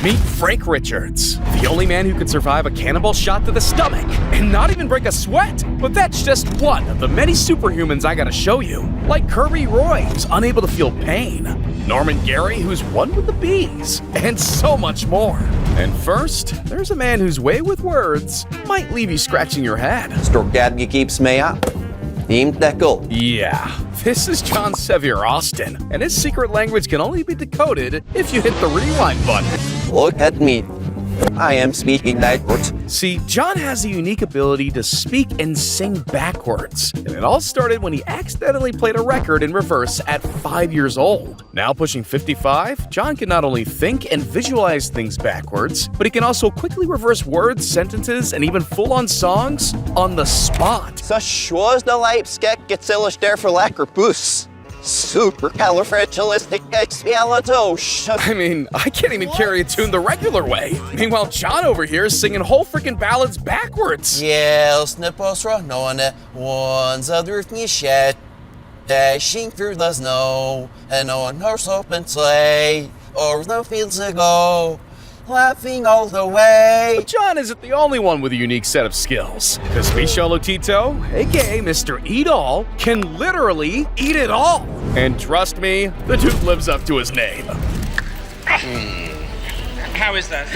Meet Frank Richards, the only man who could survive a cannonball shot to the stomach and not even break a sweat. But that's just one of the many superhumans I gotta show you. Like Kirby Roy, who's unable to feel pain. Norman Gary, who's one with the bees. And so much more. And first, there's a man whose way with words might leave you scratching your head. Storkadge keeps me up. Yeah, this is John Sevier Austin, and his secret language can only be decoded if you hit the rewind button. Look at me. I am speaking backwards. See, John has a unique ability to speak and sing backwards, and it all started when he accidentally played a record in reverse at 5 years old. Now pushing 55, John can not only think and visualize things backwards, but he can also quickly reverse words, sentences, and even full-on songs on the spot. Så sjås det leipskekketsilis derfor lekker puss. Supercalifragilisticexpialidocious. I mean, I can't even carry a tune the regular way. Meanwhile, John over here is singing whole freaking ballads backwards. Hjälsne påsrånåne, ones other shed, dashing through the snow, and on horse open sleigh, over the fields to go, laughing all the way. But John isn't the only one with a unique set of skills, because Michel Lotito, aka Mr. Eat All, can literally eat it all. And trust me, the dude lives up to his name. How is that?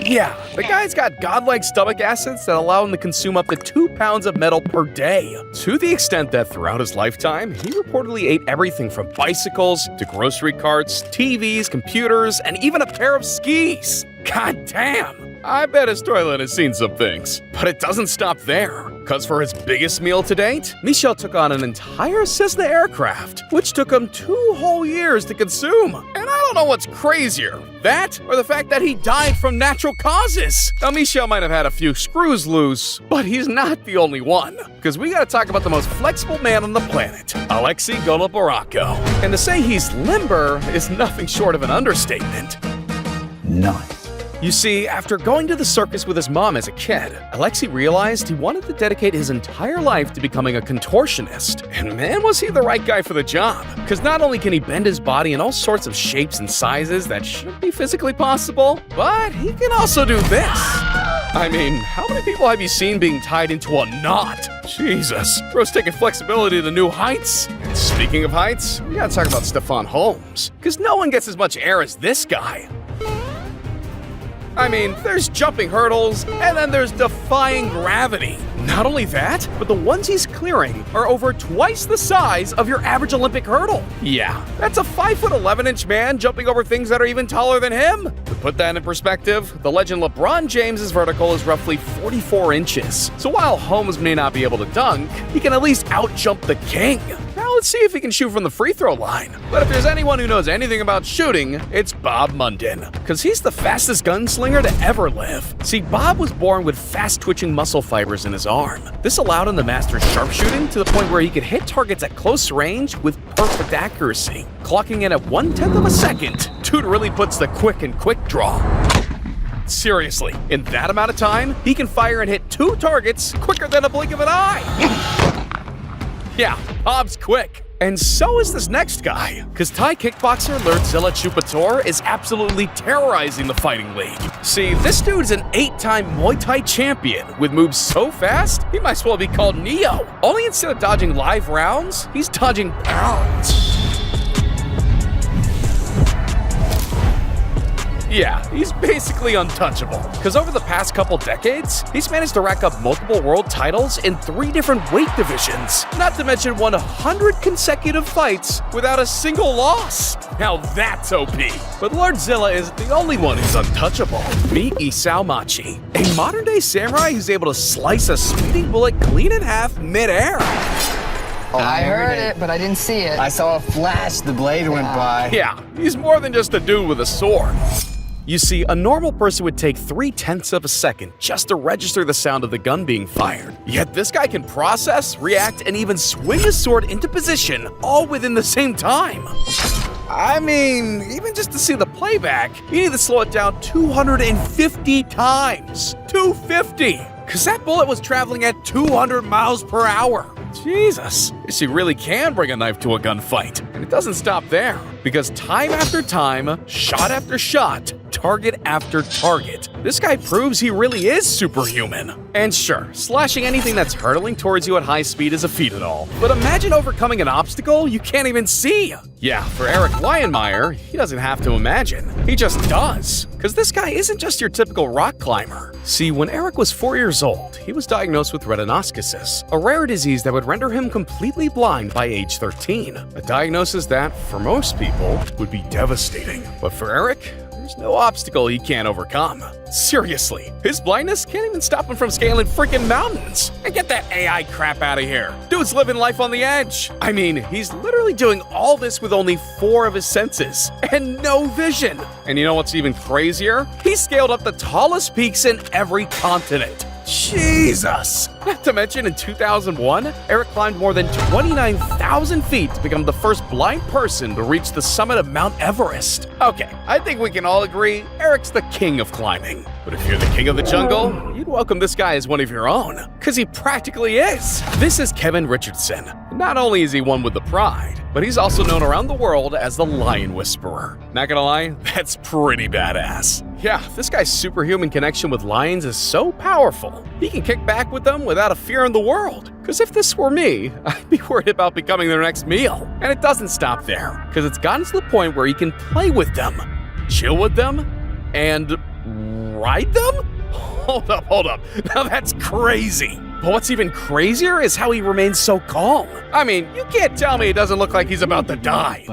Yeah, the guy's got godlike stomach acids that allow him to consume up to 2 pounds of metal per day. To the extent that throughout his lifetime, he reportedly ate everything from bicycles to grocery carts, TVs, computers, and even a pair of skis. God damn! I bet his toilet has seen some things. But it doesn't stop there. Because for his biggest meal to date, Michel took on an entire Cessna aircraft, which took him 2 whole years to consume. And I don't know what's crazier, that or the fact that he died from natural causes. Now, Michel might have had a few screws loose, but he's not the only one. Because we gotta talk about the most flexible man on the planet, Alexei Goloborako. And to say he's limber is nothing short of an understatement. Nice. You see, after going to the circus with his mom as a kid, Alexei realized he wanted to dedicate his entire life to becoming a contortionist. And man, was he the right guy for the job. Because not only can he bend his body in all sorts of shapes and sizes that shouldn't be physically possible, but he can also do this. I mean, how many people have you seen being tied into a knot? Jesus, bro's taking flexibility to new heights. And speaking of heights, we gotta talk about Stefan Holmes. Because no one gets as much air as this guy. I mean, there's jumping hurdles, and then there's defying gravity. Not only that, but the ones he's clearing are over twice the size of your average Olympic hurdle. Yeah, that's a 5'11" man jumping over things that are even taller than him. To put that in perspective, the legend LeBron James's vertical is roughly 44 inches. So while Holmes may not be able to dunk, he can at least outjump the king. Now let's see if he can shoot from the free throw line. But if there's anyone who knows anything about shooting, it's Bob Munden, because he's the fastest gunslinger to ever live. See, Bob was born with fast-twitching muscle fibers in his arm. This allowed him to master sharpshooting to the point where he could hit targets at close range with perfect accuracy. Clocking in at 1/10 of a second, dude really puts the quick draw. Seriously, in that amount of time, he can fire and hit 2 targets quicker than a blink of an eye. Yeah, Bob's quick. And so is this next guy, because Thai kickboxer Lurdzilla Chupator is absolutely terrorizing the fighting league. See, this dude's an 8-time Muay Thai champion with moves so fast, he might as well be called Neo. Only instead of dodging live rounds, he's dodging pounds. Yeah, he's basically untouchable, because over the past couple decades, he's managed to rack up multiple world titles in 3 different weight divisions, not to mention 100 consecutive fights without a single loss. Now that's OP. But Lordzilla isn't the only one who's untouchable. Meet Isao Machi, a modern-day samurai who's able to slice a speeding bullet clean in half mid-air. I heard it, but I didn't see it. I saw a flash, the blade went by. Yeah, he's more than just a dude with a sword. You see, a normal person would take 0.3 of a second just to register the sound of the gun being fired. Yet this guy can process, react, and even swing his sword into position, all within the same time. I mean, even just to see the playback, you need to slow it down 250 times. 250! Because that bullet was traveling at 200 miles per hour. Jesus, she really can bring a knife to a gunfight. And it doesn't stop there, because time after time, shot after shot, target after target, this guy proves he really is superhuman. And sure, slashing anything that's hurtling towards you at high speed is a feat at all. But imagine overcoming an obstacle you can't even see. Yeah, for Eric Lionmeyer, he doesn't have to imagine. He just does. Because this guy isn't just your typical rock climber. See, when Eric was 4 years old, he was diagnosed with retinoschisis, a rare disease that would render him completely blind by age 13. A diagnosis that, for most people, would be devastating. But for Eric, there's no obstacle he can't overcome. Seriously, his blindness can't even stop him from scaling freaking mountains. And get that AI crap out of here. Dude's living life on the edge. I mean, he's literally doing all this with only 4 of his senses and no vision. And you know what's even crazier? He scaled up the tallest peaks in every continent. Jesus! Not to mention, in 2001, Eric climbed more than 29,000 feet to become the first blind person to reach the summit of Mount Everest. Okay, I think we can all agree Eric's the king of climbing. But if you're the king of the jungle, you'd welcome this guy as one of your own, because he practically is. This is Kevin Richardson. Not only is he one with the pride, but he's also known around the world as the Lion Whisperer. Not gonna lie, that's pretty badass. Yeah, this guy's superhuman connection with lions is so powerful, he can kick back with them without a fear in the world. Because if this were me, I'd be worried about becoming their next meal. And it doesn't stop there, because it's gotten to the point where he can play with them, chill with them, and ride them? Hold up. Now that's crazy. But what's even crazier is how he remains so calm. I mean, you can't tell me it doesn't look like he's about to die.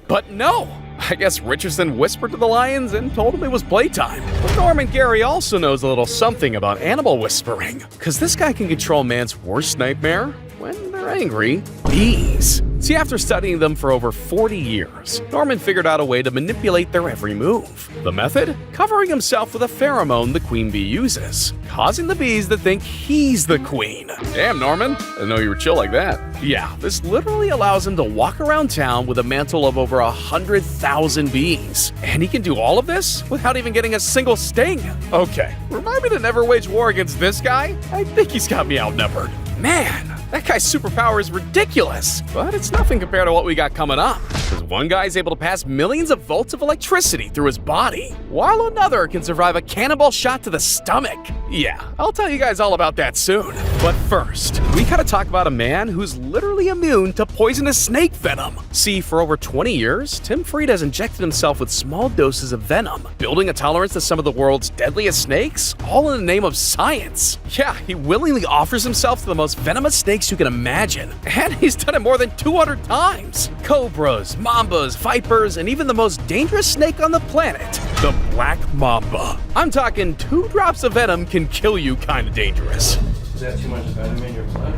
But no, I guess Richardson whispered to the lions and told him it was playtime. But Norman Gary also knows a little something about animal whispering, because this guy can control man's worst nightmare when they're angry: bees. See, after studying them for over 40 years, Norman figured out a way to manipulate their every move. The method? Covering himself with a pheromone the queen bee uses, causing the bees to think he's the queen. Damn, Norman, I didn't know you were chill like that. Yeah, this literally allows him to walk around town with a mantle of over 100,000 bees. And he can do all of this without even getting a single sting. Okay, remind me to never wage war against this guy? I think he's got me outnumbered. Man, that guy's superpower is ridiculous, but it's nothing compared to what we got coming up. Because one guy's able to pass millions of volts of electricity through his body, while another can survive a cannonball shot to the stomach. Yeah, I'll tell you guys all about that soon. But first, we gotta talk about a man who's literally immune to poisonous snake venom. See, for over 20 years, Tim Fried has injected himself with small doses of venom, building a tolerance to some of the world's deadliest snakes, all in the name of science. Yeah, he willingly offers himself to the most venomous snakes you can imagine, and he's done it more than 200 times. Cobras, mambas, vipers, and even the most dangerous snake on the planet, the black mamba. I'm talking 2 drops of venom can kill you kinda dangerous. Is that too much venom in your blood?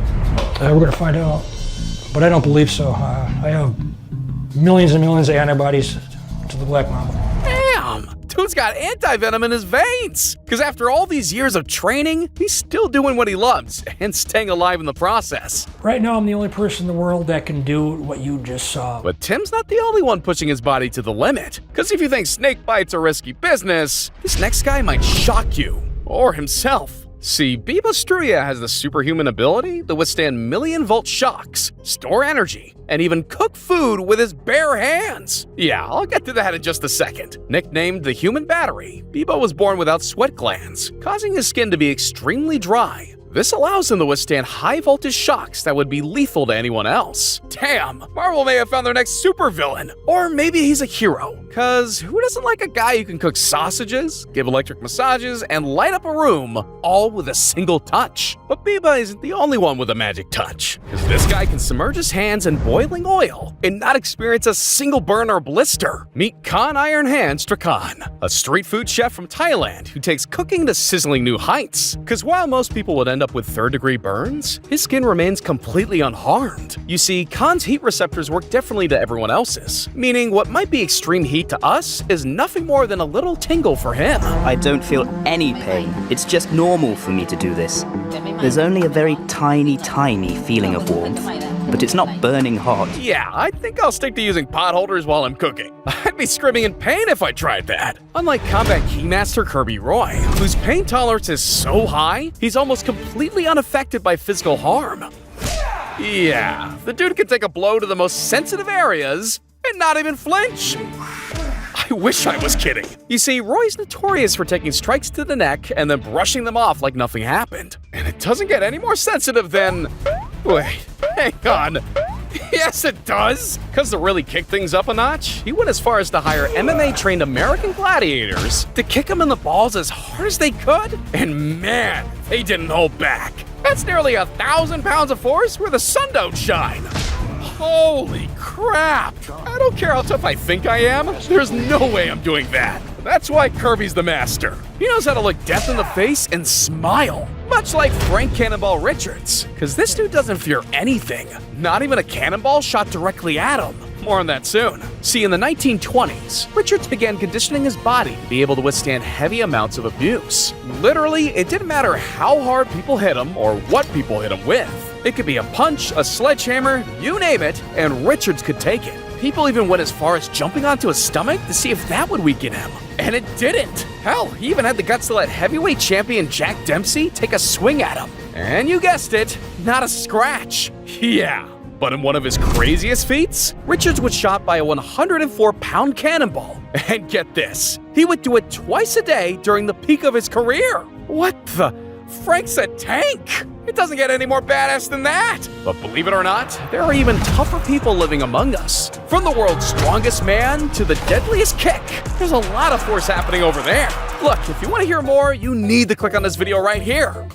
We're gonna find out, but I don't believe so. I have millions and millions of antibodies to the black mamba. Damn! Dude's got anti-venom in his veins! Because after all these years of training, he's still doing what he loves and staying alive in the process. Right now, I'm the only person in the world that can do what you just saw. But Tim's not the only one pushing his body to the limit. Because if you think snake bites are risky business, this next guy might shock you. Or himself. See, Biba Struya has the superhuman ability to withstand million-volt shocks, store energy, and even cook food with his bare hands. Yeah, I'll get to that in just a second. Nicknamed the Human Battery, Biba was born without sweat glands, causing his skin to be extremely dry. This allows him to withstand high-voltage shocks that would be lethal to anyone else. Damn, Marvel may have found their next supervillain. Or maybe he's a hero. Cause who doesn't like a guy who can cook sausages, give electric massages, and light up a room, all with a single touch? But Biba isn't the only one with a magic touch. Cause this guy can submerge his hands in boiling oil and not experience a single burn or blister. Meet Khan Iron Hands Strakan, a street food chef from Thailand who takes cooking to sizzling new heights. Cause while most people would end up with third-degree burns, his skin remains completely unharmed. You see, Khan's heat receptors work differently to everyone else's, meaning what might be extreme heat to us is nothing more than a little tingle for him. I don't feel any pain. It's just normal for me to do this. There's only a very tiny feeling of warmth. but it's not burning hot. Yeah, I think I'll stick to using pot holders while I'm cooking. I'd be screaming in pain if I tried that. Unlike combat keymaster Kirby Roy, whose pain tolerance is so high, he's almost completely unaffected by physical harm. Yeah, the dude can take a blow to the most sensitive areas and not even flinch. I wish I was kidding. You see, Roy's notorious for taking strikes to the neck and then brushing them off like nothing happened. And it doesn't get any more sensitive than... Wait, hang on. Yes, it does! Because to really kick things up a notch, he went as far as to hire MMA-trained American gladiators to kick him in the balls as hard as they could, and man, they didn't hold back. That's nearly 1,000 pounds of force where the sun don't shine. Holy crap! I don't care how tough I think I am, there's no way I'm doing that. That's why Kirby's the master. He knows how to look death in the face and smile. Much like Frank Cannonball Richards, because this dude doesn't fear anything. Not even a cannonball shot directly at him. More on that soon. See, in the 1920s, Richards began conditioning his body to be able to withstand heavy amounts of abuse. Literally, it didn't matter how hard people hit him or what people hit him with. It could be a punch, a sledgehammer, you name it, and Richards could take it. People even went as far as jumping onto his stomach to see if that would weaken him. And it didn't. Hell, he even had the guts to let heavyweight champion Jack Dempsey take a swing at him. And you guessed it, not a scratch. Yeah. But in one of his craziest feats, Richards was shot by a 104-pound cannonball. And get this, he would do it twice a day during the peak of his career. What the? Frank's a tank! It doesn't get any more badass than that! But believe it or not, there are even tougher people living among us. From the world's strongest man to the deadliest kick, there's a lot of force happening over there. Look, if you want to hear more, you need to click on this video right here.